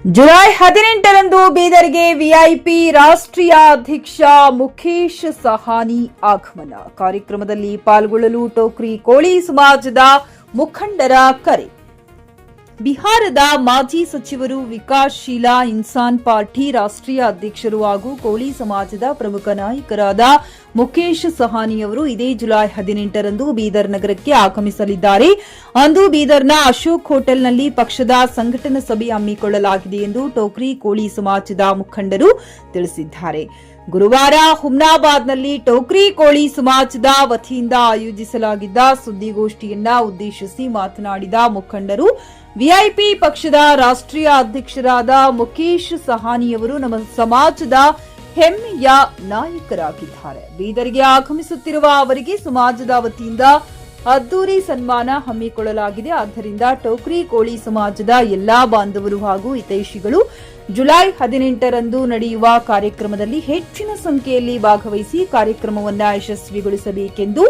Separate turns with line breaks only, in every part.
July 18ರಂದು ಬೀದರ್ಗೆ VIP ರಾಷ್ಟ್ರೀಯ ಅಧ್ಯಕ್ಷ ಮುಖೇಶ್ ಸಹಾನಿ ಆಗಮನ. ಕಾರ್ಯಕ್ರಮದಲ್ಲಿ ಪಾಲ್ಗೊಳ್ಳಲು ಟೋಕ್ರಿ ಕೋಳಿ ಸಮಾಜದ ಮುಖಂಡರ ಕರೆ. ಬಿಹಾರದ ಮಾಜಿ ಸಚಿವರು ವಿಕಾಸಶೀಲ ಇನ್ಸಾನ್ ಪಾರ್ಟಿ ರಾಷ್ಟ್ರೀಯ ಅಧ್ಯಕ್ಷರು ಹಾಗೂ ಕೋಳಿ ಸಮಾಜದ ಪ್ರಮುಖ ನಾಯಕರಾದ ಮುಖೇಶ್ ಸಹಾನಿ ಅವರು ಇದೇ ಜುಲೈ 18ರಂದು ಬೀದರ್ ನಗರಕ್ಕೆ ಆಗಮಿಸಲಿದ್ದಾರೆ. ಅಂದು ಬೀದರ್ನ ಅಶೋಕ್ ಹೋಟೆಲ್ನಲ್ಲಿ ಪಕ್ಷದ ಸಂಘಟನಾ ಸಭೆ ಹಮ್ಮಿಕೊಳ್ಳಲಾಗಿದೆ ಎಂದು ಟೋಕ್ರಿ ಕೋಳಿ ಸಮಾಜದ ಮುಖಂಡರು ತಿಳಿಸಿದ್ದಾರೆ. ಗುರುವಾರ ಹುಮ್ನಾಬಾದ್ನಲ್ಲಿ ಟೋಕ್ರಿ ಕೋಳಿ ಸಮಾಜದ ವತಿಯಿಂದ ಆಯೋಜಿಸಲಾಗಿದ್ದ ಸುದ್ದಿಗೋಷ್ಠಿಯನ್ನ ಉದ್ದೇಶಿಸಿ ಮಾತನಾಡಿದ ಮುಖಂಡರು, ವಿಐಪಿ ಪಕ್ಷದ ರಾಷ್ಟ್ರೀಯ ಅಧ್ಯಕ್ಷರಾದ ಮುಖೇಶ್ ಸಹಾನಿಯವರು ನಮ್ಮ ಸಮಾಜದ ಹೆಮ್ಮೆಯ ನಾಯಕರಾಗಿದ್ದಾರೆ. ಬೀದರ್ಗೆ ಆಗಮಿಸುತ್ತಿರುವ ಅವರಿಗೆ ಸಮಾಜದ ವತಿಯಿಂದ ಅದ್ದೂರಿ ಸನ್ಮಾನ ಹಮ್ಮಿಕೊಳ್ಳಲಾಗಿದೆ. ಆದ್ದರಿಂದ ಟೋಕ್ರಿ ಕೋಳಿ ಸಮಾಜದ ಎಲ್ಲಾ ಬಾಂಧವರು ಹಾಗೂ ಹಿತೈಷಿಗಳು ಜುಲೈ 18ರಂದು ನಡೆಯುವ ಕಾರ್ಯಕ್ರಮದಲ್ಲಿ ಹೆಚ್ಚಿನ ಸಂಖ್ಯೆಯಲ್ಲಿ ಭಾಗವಹಿಸಿ ಕಾರ್ಯಕ್ರಮವನ್ನು ಯಶಸ್ವಿಗೊಳಿಸಬೇಕೆಂದು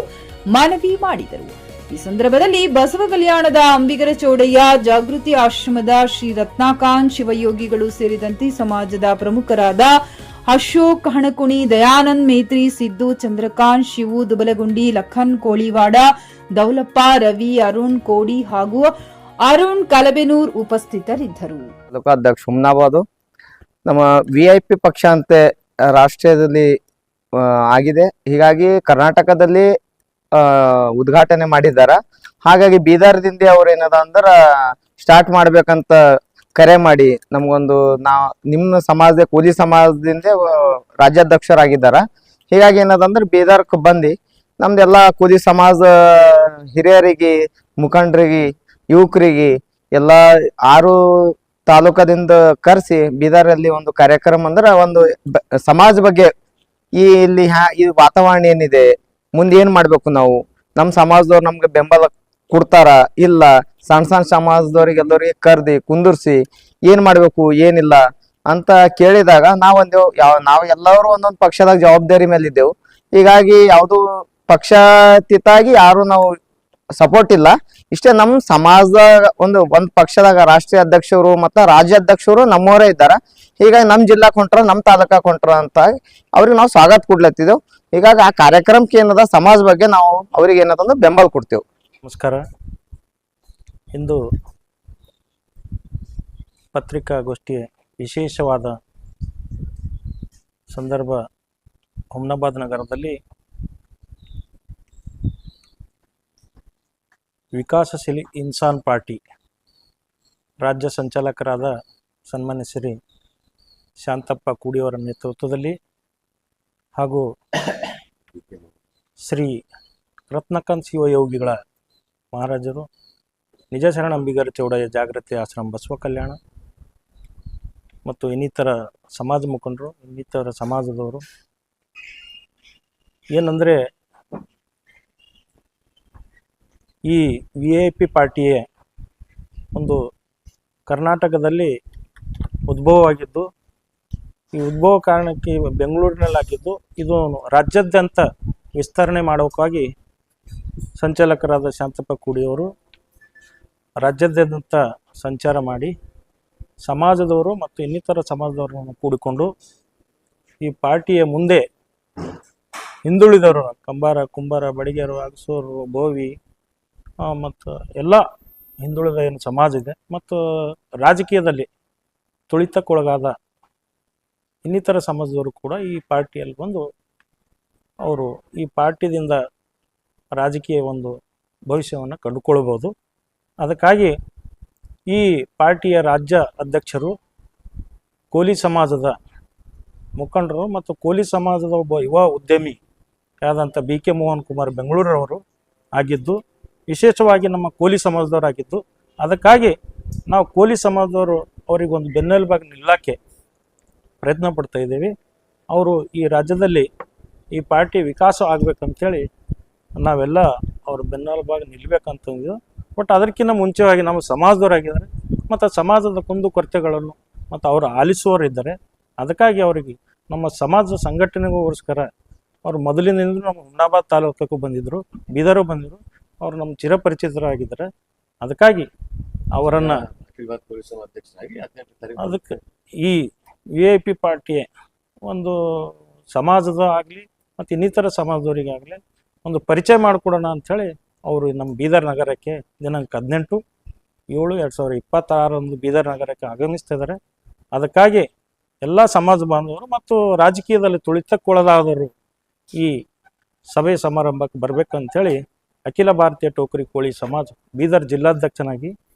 ಮನವಿ ಮಾಡಿದರು. ಈ ಸಂದರ್ಭದಲ್ಲಿ ಬಸವ ಕಲ್ಯಾಣದ ಅಂಬಿಗರ ಚೌಡಯ್ಯ, ಜಾಗೃತಿ ಆಶ್ರಮದ ಶ್ರೀ ರತ್ನಾಕಾಂತ್ ಶಿವಯೋಗಿಗಳು ಸೇರಿದಂತೆ ಸಮಾಜದ ಪ್ರಮುಖರಾದ ಅಶೋಕ್ ಹಣಕುಣಿ, ದಯಾನಂದ್ ಮೇತ್ರಿ, ಸಿದ್ದು, ಚಂದ್ರಕಾಂತ್, ಶಿವು ದುಬಲಗುಂಡಿ, ಲಖನ್ ಕೋಳಿವಾಡ, ದೌಲಪ್ಪ, ರವಿ, ಅರುಣ್ ಕೋಡಿ ಹಾಗೂ ಅರುಣ್ ಕಲಬೆನೂರ್ ಉಪಸ್ಥಿತರಿದ್ದರು.
ಅಧ್ಯಕ್ಷ ಹುಮ್ನಾಬಾದ್ ನಮ್ಮ ವಿಐಪಿ ಪಕ್ಷ ಅಂತೆ ರಾಷ್ಟ್ರೀಯದಲ್ಲಿ ಆಗಿದೆ. ಹೀಗಾಗಿ ಕರ್ನಾಟಕದಲ್ಲಿ ಉದ್ಘಾಟನೆ ಮಾಡಿದ್ದಾರೆ. ಹಾಗಾಗಿ ಬೀದರ್ದಿಂದ ಅವ್ರು ಏನದ ಅಂದ್ರ ಸ್ಟಾರ್ಟ್ ಮಾಡ್ಬೇಕಂತ ಕರೆ ಮಾಡಿ ನಮ್ಗೊಂದು ನಿಮ್ಮ ಸಮಾಜದ ಕೂಲಿ ಸಮಾಜದಿಂದ ರಾಜ್ಯಾಧ್ಯಕ್ಷರಾಗಿದ್ದಾರ. ಹೀಗಾಗಿ ಏನದಂದ್ರೆ ಬೀದರ್ಕ್ ಬಂದು ನಮ್ದೆಲ್ಲ ಕೂಲಿ ಸಮಾಜ ಹಿರಿಯರಿಗೆ, ಮುಖಂಡರಿಗೆ, ಯುವಕರಿಗೆ ಎಲ್ಲ 6 ತಾಲೂಕದಿಂದ ಕರೆಸಿ ಬೀದರಲ್ಲಿ ಒಂದು ಕಾರ್ಯಕ್ರಮ ಅಂದ್ರೆ ಒಂದು ಸಮಾಜ ಬಗ್ಗೆ ಇಲ್ಲಿ ಈ ವಾತಾವರಣ ಏನಿದೆ, ಮುಂದೆ ಏನ್ ಮಾಡ್ಬೇಕು, ನಾವು ನಮ್ಮ ಸಮಾಜದವ್ರು ನಮ್ಗೆ ಬೆಂಬಲ ಕೊಡ್ತಾರ ಇಲ್ಲ, ಸಣ್ಣ ಸಮಾಜದವ್ರಿಗೆ ಎಲ್ಲರಿಗೆ ಕರ್ದಿ ಕುಂದಿರ್ಸಿ ಏನ್ ಮಾಡ್ಬೇಕು ಏನಿಲ್ಲ ಅಂತ ಕೇಳಿದಾಗ ನಾವು ಎಲ್ಲರೂ ಒಂದೊಂದು ಪಕ್ಷದಾಗ ಜವಾಬ್ದಾರಿ ಮೇಲೆ ಇದ್ದೆವು. ಹೀಗಾಗಿ ಯಾವುದು ಪಕ್ಷಾತೀತಾಗಿ ಯಾರು ನಾವು ಸಪೋರ್ಟ್ ಇಲ್ಲ. ಇಷ್ಟೇ ನಮ್ಮ ಸಮಾಜದಾಗ ಒಂದು ಪಕ್ಷದಾಗ ರಾಷ್ಟ್ರೀಯ ಅಧ್ಯಕ್ಷರು ಮತ್ತು ರಾಜ್ಯಾಧ್ಯಕ್ಷರು ನಮ್ಮವರೇ ಇದ್ದಾರೆ. ಹೀಗಾಗಿ ನಮ್ಮ ಜಿಲ್ಲಾಕ್ ಹೊಂಟ್ರ, ನಮ್ಮ ತಾಲೂಕಾಕ್ ಹೊಂಟ್ರ ಅಂತ ಅವ್ರಿಗೆ ನಾವು ಸ್ವಾಗತ ಕೊಡ್ಲತ್ತಿದ್ದೆವು. ಹೀಗಾಗಿ ಆ ಕಾರ್ಯಕ್ರಮಕ್ಕೆ ಏನದ ಸಮಾಜ ಬಗ್ಗೆ ನಾವು ಅವ್ರಿಗೆ ಏನದಂದ್ರೆ ಬೆಂಬಲ ಕೊಡ್ತೇವೆ.
ನಮಸ್ಕಾರ. ಇಂದು ಪತ್ರಿಕಾಗೋಷ್ಠಿ ವಿಶೇಷವಾದ ಸಂದರ್ಭ ಹುಮ್ನಾಬಾದ್ ನಗರದಲ್ಲಿ ವಿಕಾಸಶೀಲ ಇನ್ಸಾನ್ ಪಾರ್ಟಿ ರಾಜ್ಯ ಸಂಚಾಲಕರಾದ ಸನ್ಮಾನ್ಯ ಶ್ರೀ ಶಾಂತಪ್ಪ ಕೂಡಿಯವರ ನೇತೃತ್ವದಲ್ಲಿ ಹಾಗೂ ಶ್ರೀ ರತ್ನಕಾಂತ್ ಶಿವಯೋಗಿಗಳ ಮಹಾರಾಜರು, ನಿಜ ಶರಣ ಅಂಬಿಗರ ಚೌಡಯ್ಯ ಜಾಗೃತಿ ಆಶ್ರಮ ಬಸವ ಕಲ್ಯಾಣ ಮತ್ತು ಇನ್ನಿತರ ಸಮಾಜ ಮುಖಂಡರು, ಇನ್ನಿತರ ಸಮಾಜದವರು ಏನಂದರೆ ಈ ವಿಐಪಿ ಪಾರ್ಟಿಯ ಒಂದು ಕರ್ನಾಟಕದಲ್ಲಿ ಉದ್ಭವವಾಗಿದ್ದು, ಈ ಉದ್ಭವ ಕಾರಣಕ್ಕೆ ಬೆಂಗಳೂರಿನಲ್ಲಿ ಆಗಿದ್ದು, ಇದು ರಾಜ್ಯಾದ್ಯಂತ ವಿಸ್ತರಣೆ ಮಾಡೋಕ್ಕಾಗಿ ಸಂಚಾಲಕರಾದ ಶಾಂತಪ್ಪ ಕೂಡಿಯವರು ರಾಜ್ಯಾದ್ಯಂತ ಸಂಚಾರ ಮಾಡಿ ಸಮಾಜದವರು ಮತ್ತು ಇನ್ನಿತರ ಸಮಾಜದವರನ್ನು ಕೂಡಿಕೊಂಡು ಈ ಪಾರ್ಟಿಯ ಮುಂದೆ ಹಿಂದುಳಿದವರು ಕುಂಬಾರ, ಬಡಿಗೆರು, ಅಗಸೂರು, ಬೋವಿ ಮತ್ತು ಎಲ್ಲ ಹಿಂದುಳಿದ ಏನು ಸಮಾಜ ಇದೆ ಮತ್ತು ರಾಜಕೀಯದಲ್ಲಿ ತುಳಿತಕ್ಕೊಳಗಾದ ಇನ್ನಿತರ ಸಮಾಜದವರು ಕೂಡ ಈ ಪಾರ್ಟಿಯಲ್ಲಿ ಬಂದು ಅವರು ಈ ಪಾರ್ಟಿದಿಂದ ರಾಜಕೀಯ ಒಂದು ಭವಿಷ್ಯವನ್ನು ಕಂಡುಕೊಳ್ಳಬಹುದು. ಅದಕ್ಕಾಗಿ ಈ ಪಾರ್ಟಿಯ ರಾಜ್ಯ ಅಧ್ಯಕ್ಷರು ಕೋಲಿ ಸಮಾಜದ ಮುಖಂಡರು ಮತ್ತು ಕೋಲಿ ಸಮಾಜದ ಒಬ್ಬ ಯುವ ಉದ್ಯಮಿ ಆದಂಥ BK ಮೋಹನ್ ಕುಮಾರ್ ಬೆಂಗಳೂರವರು ಆಗಿದ್ದು, ವಿಶೇಷವಾಗಿ ನಮ್ಮ ಕೋಲಿ ಸಮಾಜದವರಾಗಿದ್ದು, ಅದಕ್ಕಾಗಿ ನಾವು ಕೋಲಿ ಸಮಾಜದವರು ಅವರಿಗೊಂದು ಬೆನ್ನೆಲುಬಾಗಿ ನಿಲ್ಲಕ್ಕೆ ಪ್ರಯತ್ನ ಪಡ್ತಾ ಇದ್ದೀವಿ. ಅವರು ಈ ರಾಜ್ಯದಲ್ಲಿ ಈ ಪಾರ್ಟಿ ವಿಕಾಸ ಆಗಬೇಕಂತೇಳಿ ನಾವೆಲ್ಲ ಅವ್ರ ಬೆನ್ನೆಲುಬಾಗಿ ನಿಲ್ಲಬೇಕಂತಂದಿದ್ದು. ಬಟ್ ಅದಕ್ಕಿಂತ ಮುಂಚೆಯಾಗಿ ನಮ್ಮ ಸಮಾಜದವರಾಗಿದ್ದಾರೆ ಮತ್ತು ಸಮಾಜದ ಕುಂದುಕೊರತೆಗಳನ್ನು ಮತ್ತು ಅವರು ಆಲಿಸುವವರಿದ್ದಾರೆ. ಅದಕ್ಕಾಗಿ ಅವರಿಗೆ ನಮ್ಮ ಸಮಾಜ ಸಂಘಟನೆಗೋಸ್ಕರ ಅವರು ಮೊದಲಿನಿಂದ ನಮ್ಮ ಹುಮ್ನಾಬಾದ್ ತಾಲೂಕಕ್ಕೂ ಬಂದಿದ್ದರು, ಬೀದರು ಬಂದಿದ್ದರು. ಅವರು ನಮ್ಮ ಚಿರಪರಿಚಿತರಾಗಿದ್ದಾರೆ. ಅದಕ್ಕಾಗಿ ಅವರನ್ನು
ಅಖಿಲ ಭಾರತ ಪೊಲೀಸ್ ಸಂಘದ ಅಧ್ಯಕ್ಷರಾಗಿ 18 ತಾರೀಕು
ಅದಕ್ಕೆ ಈ VIP ಪಾರ್ಟಿ ಒಂದು ಸಮಾಜದ ಆಗಲಿ ಮತ್ತು ಇನ್ನಿತರ ಸಮಾಜದವರಿಗಾಗಲಿ ಒಂದು ಪರಿಚಯ ಮಾಡಿಕೊಡೋಣ ಅಂಥೇಳಿ ಅವರು ನಮ್ಮ ಬೀದರ್ ನಗರಕ್ಕೆ ದಿನಾಂಕ 18/7/2026 ಬೀದರ್ ನಗರಕ್ಕೆ ಆಗಮಿಸ್ತಾ ಇದ್ದಾರೆ. ಅದಕ್ಕಾಗಿ ಎಲ್ಲ ಸಮಾಜ ಬಾಂಧವರು ಮತ್ತು ರಾಜಕೀಯದಲ್ಲಿ ತುಳಿತಕ್ಕೊಳಗಾದವರು ಈ ಸಭೆ ಸಮಾರಂಭಕ್ಕೆ ಬರಬೇಕಂತೇಳಿ ಅಖಿಲ ಭಾರತೀಯ ಟೋಕರಿ ಕೋಳಿ ಸಮಾಜ ಬೀದರ್ ಜಿಲ್ಲಾಧ್ಯಕ್ಷನಾಗಿ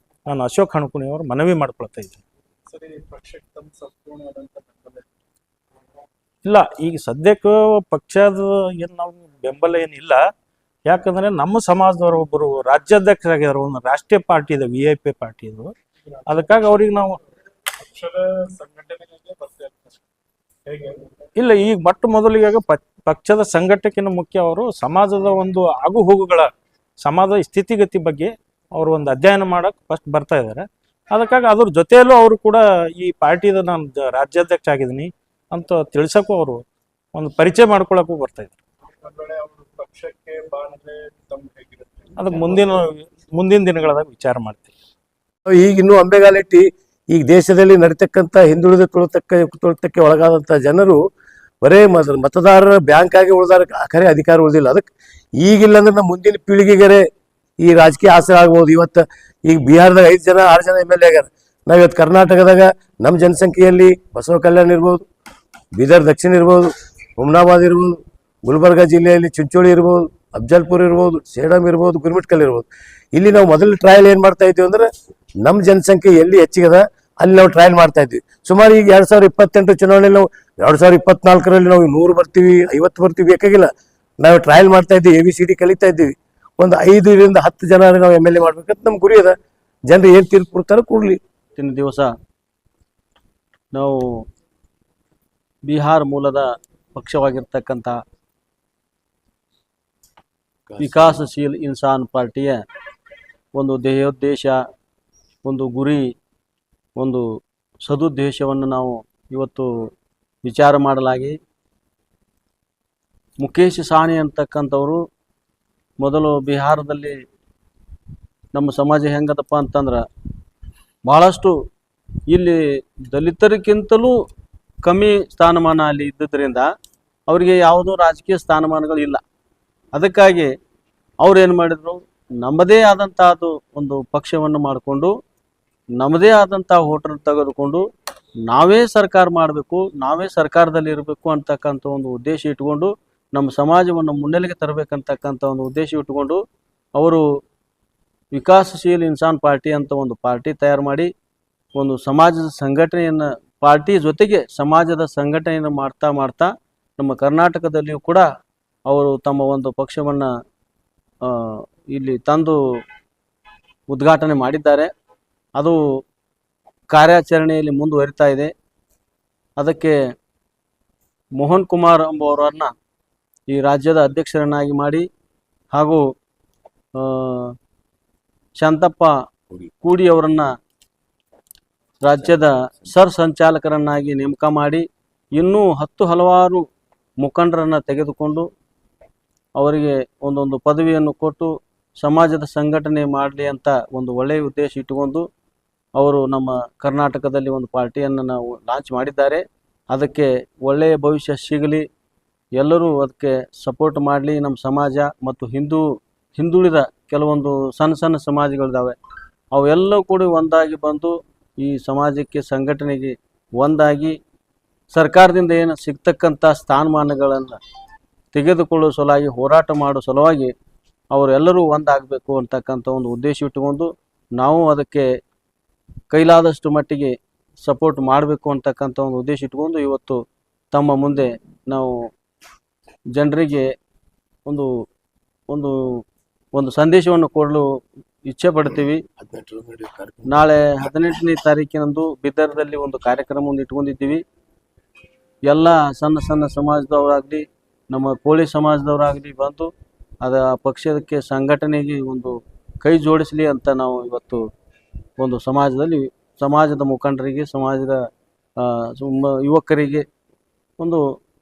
ನಾನು ಅಶೋಕ್ ಹಣಕುಣಿಯವರು ಮನವಿ ಮಾಡ್ಕೊಳ್ತಾ ಇದ್ದೀನಿ. ಇಲ್ಲ, ಈಗ ಸದ್ಯಕ್ಕೆ ಪಕ್ಷದ ಏನು ನಾವು ಬೆಂಬಲ ಏನಿಲ್ಲ. ಯಾಕಂದ್ರೆ ನಮ್ಮ ಸಮಾಜದವರು ಒಬ್ಬರು ರಾಜ್ಯಾಧ್ಯಕ್ಷರಾಗಿದ್ದಾರೆ, ಒಂದು ರಾಷ್ಟ್ರೀಯ ಪಾರ್ಟಿ ಇದೆ VIP ಪಾರ್ಟಿ ಇದು. ಅದಕ್ಕಾಗಿ ಅವ್ರಿಗೆ ನಾವು ಇಲ್ಲ, ಈಗ ಮೊಟ್ಟ ಮೊದಲಿಗೆ ಪಕ್ಷದ ಸಂಘಟನೆಗಿಂತ ಮುಖ್ಯ ಅವರು ಸಮಾಜದ ಒಂದು ಆಗು ಹೋಗುಗಳ ಸಮಾಜದ ಸ್ಥಿತಿಗತಿ ಬಗ್ಗೆ ಅವರು ಒಂದು ಅಧ್ಯಯನ ಮಾಡಕ್ಕೆ ಫಸ್ಟ್ ಬರ್ತಾ ಇದ್ದಾರೆ. ಅದಕ್ಕಾಗಿ ಅದ್ರ ಜೊತೆಯಲ್ಲೂ ಅವರು ಕೂಡ ಈ ಪಾರ್ಟಿದ ನಾನು ರಾಜ್ಯಾಧ್ಯಕ್ಷ ಆಗಿದ್ದೀನಿ ಅಂತ ತಿಳ್ಸಕ್ಕೂ ಅವರು ಒಂದು ಪರಿಚಯ ಮಾಡ್ಕೊಳಕ್ಕೂ ಬರ್ತಾ ಇದ್ದಾರೆ. ಅದಕ್ಕೆ ಮುಂದಿನ ದಿನಗಳಾಗ ವಿಚಾರ ಮಾಡ್ತೀವಿ.
ಈಗ ಇನ್ನೂ ಅಂಬೆಗಾಲಿಟ್ಟಿ ಈಗ ದೇಶದಲ್ಲಿ ನಡೀತಕ್ಕಂಥ ಹಿಂದುಳಿದ ತುಳಿತಕ್ಕೆ ಒಳಗಾದಂಥ ಜನರು ಬರೇ ಮತದಾರರ ಬ್ಯಾಂಕ್ ಆಗಿ ಉಳಿದಾರ, ಖರೆ ಅಧಿಕಾರ ಉಳಿದಿಲ್ಲ. ಅದಕ್ಕೆ ಈಗಿಲ್ಲ ಅಂದ್ರೆ ನಮ್ಮ ಮುಂದಿನ ಪೀಳಿಗೆಗೆ ಈ ರಾಜಕೀಯ ಆಸರೆ ಆಗ್ಬೋದು. ಇವತ್ತು ಈಗ ಬಿಹಾರದಾಗ 5 ಜನ 6 ಜನ MLA ಆಗ್ಯಾರ. ನಾವು ಇವತ್ತು ಕರ್ನಾಟಕದಾಗ ನಮ್ಮ ಜನಸಂಖ್ಯೆಯಲ್ಲಿ ಬಸವ ಕಲ್ಯಾಣ ಇರ್ಬೋದು, ಬೀದರ್ ದಕ್ಷಿಣ ಇರ್ಬೋದು, ಹುಮ್ನಾಬಾದ್ ಇರ್ಬೋದು, ಗುಲ್ಬರ್ಗ ಜಿಲ್ಲೆಯಲ್ಲಿ ಚಿಂಚೋಳಿ ಇರ್ಬೋದು, ಅಫ್ಜಲ್ಪುರ್ ಇರ್ಬೋದು, ಸೇಡಂ ಇರ್ಬೋದು, ಗುರುಮಿಟ್ಕಲ್ ಇರ್ಬೋದು. ಇಲ್ಲಿ ನಾವು ಮೊದಲು ಟ್ರಯಲ್ ಏನು ಮಾಡ್ತಾ ಇದ್ದೀವಿ ಅಂದ್ರೆ ನಮ್ಮ ಜನಸಂಖ್ಯೆ ಎಲ್ಲಿ ಹೆಚ್ಚಿಗದ ಅಲ್ಲಿ ನಾವು ಟ್ರಯಲ್ ಮಾಡ್ತಾ ಇದ್ವಿ. ಸುಮಾರು ಈಗ 2028 ಚುನಾವಣೆಯಲ್ಲಿ ನಾವು 2024ರಲ್ಲಿ ನಾವು 100 ಬರ್ತೀವಿ, 50 ಬರ್ತೀವಿ ಬೇಕಾಗಿಲ್ಲ. ನಾವು ಟ್ರಯಲ್ ಮಾಡ್ತಾ ಇದ್ದೀವಿ, ABCD ಕಲಿತಾ ಇದ್ದೀವಿ. ಒಂದು 5 ರಿಂದ 10 ಜನ ನಾವು MLA ಮಾಡ್ಬೇಕಂತ ನಮ್ಮ ಗುರಿ ಅದ. ಜನರು ಏನು ತೀರ್ಪು ಕೊಡ್ತಾರೋ ಕೊಡ್ಲಿ.
ಇವತ್ತಿನ ದಿವಸ ನಾವು ಬಿಹಾರ ಮೂಲದ ಪಕ್ಷವಾಗಿರ್ತಕ್ಕಂಥ ವಿಕಾಸಶೀಲ ಇನ್ಸಾನ್ ಪಾರ್ಟಿಯ ಒಂದು ಧ್ಯೇಯೋದ್ದೇಶ, ಒಂದು ಗುರಿ, ಒಂದು ಸದುದ್ದೇಶವನ್ನು ನಾವು ಇವತ್ತು ವಿಚಾರ ಮಾಡಲಾಗಿ ಮುಖೇಶ್ ಸಾಹನಿ ಅಂತಕ್ಕಂಥವರು ಮೊದಲು ಬಿಹಾರದಲ್ಲಿ ನಮ್ಮ ಸಮಾಜ ಹೆಂಗದಪ್ಪ ಅಂತಂದ್ರೆ ಭಾಳಷ್ಟು ಇಲ್ಲಿ ದಲಿತರಿಗಿಂತಲೂ ಕಮ್ಮಿ ಸ್ಥಾನಮಾನ ಅಲ್ಲಿ ಇದ್ದುದರಿಂದ ಅವರಿಗೆ ಯಾವುದೋ ರಾಜಕೀಯ ಸ್ಥಾನಮಾನಗಳು ಇಲ್ಲ. ಅದಕ್ಕಾಗಿ ಅವ್ರು ಏನು ಮಾಡಿದರು, ನಮ್ಮದೇ ಆದಂಥದ್ದು ಒಂದು ಪಕ್ಷವನ್ನು ಮಾಡಿಕೊಂಡು ನಮ್ಮದೇ ಆದಂಥ ಹೋಟೆಲ್ ತೆಗೆದುಕೊಂಡು ನಾವೇ ಸರ್ಕಾರ ಮಾಡಬೇಕು, ನಾವೇ ಸರ್ಕಾರದಲ್ಲಿ ಇರಬೇಕು ಅಂತಕ್ಕಂಥ ಒಂದು ಉದ್ದೇಶ ಇಟ್ಕೊಂಡು ನಮ್ಮ ಸಮಾಜವನ್ನು ಮುನ್ನೆಲೆಗೆ ತರಬೇಕಂತಕ್ಕಂಥ ಒಂದು ಉದ್ದೇಶ ಇಟ್ಕೊಂಡು ಅವರು ವಿಕಾಸಶೀಲ ಇನ್ಸಾನ್ ಪಾರ್ಟಿ ಅಂತ ಒಂದು ಪಾರ್ಟಿ ತಯಾರು ಮಾಡಿ ಒಂದು ಸಮಾಜದ ಸಂಘಟನೆಯನ್ನು, ಪಾರ್ಟಿ ಜೊತೆಗೆ ಸಮಾಜದ ಸಂಘಟನೆಯನ್ನು ಮಾಡ್ತಾ ನಮ್ಮ ಕರ್ನಾಟಕದಲ್ಲಿಯೂ ಕೂಡ ಅವರು ತಮ್ಮ ಒಂದು ಪಕ್ಷವನ್ನು ಇಲ್ಲಿ ತಂದು ಉದ್ಘಾಟನೆ ಮಾಡಿದ್ದಾರೆ. ಅದು ಕಾರ್ಯಾಚರಣೆಯಲ್ಲಿ ಮುಂದುವರಿತಾ ಇದೆ. ಅದಕ್ಕೆ ಮೋಹನ್ ಕುಮಾರ್ ಎಂಬುವರನ್ನ ಈ ರಾಜ್ಯದ ಅಧ್ಯಕ್ಷರನ್ನಾಗಿ ಮಾಡಿ ಹಾಗೂ ಶಾಂತಪ್ಪ ಕೂಡಿ ಅವರನ್ನು ರಾಜ್ಯದ ಸರ್ ಸಂಚಾಲಕರನ್ನಾಗಿ ನೇಮಕ ಮಾಡಿ ಇನ್ನೂ ಹಲವಾರು ಮುಖಂಡರನ್ನು ತೆಗೆದುಕೊಂಡು ಅವರಿಗೆ ಒಂದೊಂದು ಪದವಿಯನ್ನು ಕೊಟ್ಟು ಸಮಾಜದ ಸಂಘಟನೆ ಮಾಡಲಿ ಅಂತ ಒಂದು ಒಳ್ಳೆಯ ಉದ್ದೇಶ ಇಟ್ಟುಕೊಂಡು ಅವರು ನಮ್ಮ ಕರ್ನಾಟಕದಲ್ಲಿ ಒಂದು ಪಾರ್ಟಿಯನ್ನು ನಾವು ಲಾಂಚ್ ಮಾಡಿದ್ದಾರೆ. ಅದಕ್ಕೆ ಒಳ್ಳೆಯ ಭವಿಷ್ಯ ಸಿಗಲಿ, ಎಲ್ಲರೂ ಅದಕ್ಕೆ ಸಪೋರ್ಟ್ ಮಾಡಲಿ. ನಮ್ಮ ಸಮಾಜ ಮತ್ತು ಹಿಂದುಳಿದ ಕೆಲವೊಂದು ಸಣ್ಣ ಸಮಾಜಗಳಿದ್ದಾವೆ, ಅವೆಲ್ಲವೂ ಕೂಡ ಒಂದಾಗಿ ಬಂದು ಈ ಸಮಾಜಕ್ಕೆ ಸಂಘಟನೆಗೆ ಒಂದಾಗಿ ಸರ್ಕಾರದಿಂದ ಏನು ಸಿಗ್ತಕ್ಕಂಥ ಸ್ಥಾನಮಾನಗಳನ್ನು ತೆಗೆದುಕೊಳ್ಳುವ ಸಲುವಾಗಿ ಹೋರಾಟ ಮಾಡೋ ಸಲುವಾಗಿ ಅವರೆಲ್ಲರೂ ಒಂದಾಗಬೇಕು ಅಂತಕ್ಕಂಥ ಒಂದು ಉದ್ದೇಶ ಇಟ್ಟುಕೊಂಡು ನಾವು ಅದಕ್ಕೆ ಕೈಲಾದಷ್ಟು ಮಟ್ಟಿಗೆ ಸಪೋರ್ಟ್ ಮಾಡಬೇಕು ಅಂತಕ್ಕಂಥ ಒಂದು ಉದ್ದೇಶ ಇಟ್ಕೊಂಡು ಇವತ್ತು ತಮ್ಮ ಮುಂದೆ ನಾವು ಜನರಿಗೆ ಒಂದು ಒಂದು ಒಂದು ಸಂದೇಶವನ್ನು ಕೊಡಲು ಇಚ್ಛೆ ಪಡ್ತೀವಿ. ನಾಳೆ 18ನೇ ತಾರೀಕಿನಂದು ಬೀದರ್ದಲ್ಲಿ ಒಂದು ಕಾರ್ಯಕ್ರಮವನ್ನು ಇಟ್ಕೊಂಡಿದ್ದೀವಿ. ಎಲ್ಲ ಸಣ್ಣ ಸಮಾಜದವರಾಗಲಿ ನಮ್ಮ ಕೋಳಿ ಸಮಾಜದವರಾಗಲಿ ಬಂದು ಪಕ್ಷಕ್ಕೆ ಸಂಘಟನೆಗೆ ಒಂದು ಕೈ ಜೋಡಿಸಲಿ ಅಂತ ನಾವು ಇವತ್ತು ಒಂದು ಸಮಾಜದ ಮುಖಂಡರಿಗೆ, ಸಮಾಜದ ಯುವಕರಿಗೆ ಒಂದು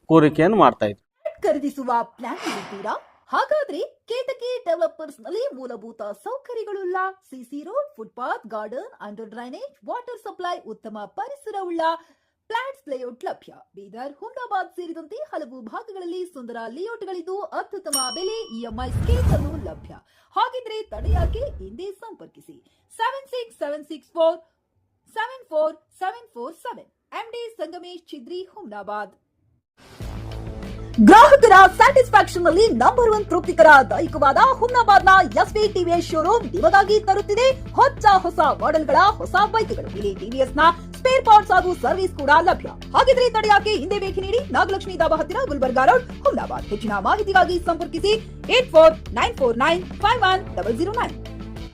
ಕೋರಿಕೆಯನ್ನು ಮಾಡ್ತಾ ಇದ್ದೀವಿ.
ಖರೀದಿಸುವ ಪ್ಲಾನ್ ಇದ್ದೀರಾ?
ಹಾಗಾದ್ರೆ ಕೇತಕಿ ಡೆವಲಪರ್ಸ್ ನಲ್ಲಿ ಮೂಲಭೂತ ಸೌಕರ್ಯಗಳುಳ್ಳ CC road, footpath, garden, under drainage, water supply, ಉತ್ತಮ ಪರಿಸರವುಳ್ಳ ಫ್ಲಾಟ್ಸ್ ಲೇಔಟ್ ಲಭ್ಯ. ಬೀದರ್, ಹುಮ್ನಾಬಾದ್ ಸೇರಿದಂತೆ ಹಲವು ಭಾಗಗಳಲ್ಲಿ ಸುಂದರ ಲೇಔಟ್ಗಳಿದ್ದು ಅತ್ಯುತ್ತಮ ಬೆಲೆ, ಇಎಂಐ ಸ್ಕೀಮ್ಸ್ ಅನ್ನು ಲಭ್ಯ. ಹಾಗಿದ್ರೆ ತಡೆಯಾಕೆ, ಹಿಂದೆ ಸಂಪರ್ಕಿಸಿ 7676474747 ಎಂಡಿ ಸಂಗಮೇಶ್ ಚಿದ್ರಿ, ಹುಮ್ನಾಬಾದ್. ಗ್ರಾಹಕರ ಸ್ಯಾಟಿಸ್ಫ್ಯಾಕ್ಷನ್ ನಲ್ಲಿ ನಂಬರ್ 1 ತೃಪ್ತಿಕರ ದೈಹಿಕವಾದ ಹುಮ್ನಾಬಾದ್ನ ಎಸ್ವಿ ಟಿವಿಎಸ್ ಶೋರೂಮ್ ನಿಮಗಾಗಿ ತರುತ್ತಿದೆ ಹೊಸ ಮಾಡೆಲ್ಗಳ ಹೊಸ ಬೈಕ್ಗಳು. ಇಲ್ಲಿ ಟಿವಿಎಸ್ ನ ಸ್ಪೇರ್ ಪಾರ್ಟ್ಸ್ ಹಾಗೂ ಸರ್ವಿಸ್ ಕೂಡ ಲಭ್ಯ. ಹಾಗಿದ್ರೆ ತಡೆಯಾಕೆ, ಹಿಂದೆ ಭೇಟಿ ನೀಡಿ. ನಾಗಲಕ್ಷ್ಮಿ ದಾಬಾ ಹತ್ತಿರ, ಗುಲ್ಬರ್ಗಾ ರೋಡ್, ಹುಮ್ನಾಬಾದ್. ಹೆಚ್ಚಿನ ಮಾಹಿತಿಗಾಗಿ ಸಂಪರ್ಕಿಸಿ 8494951009.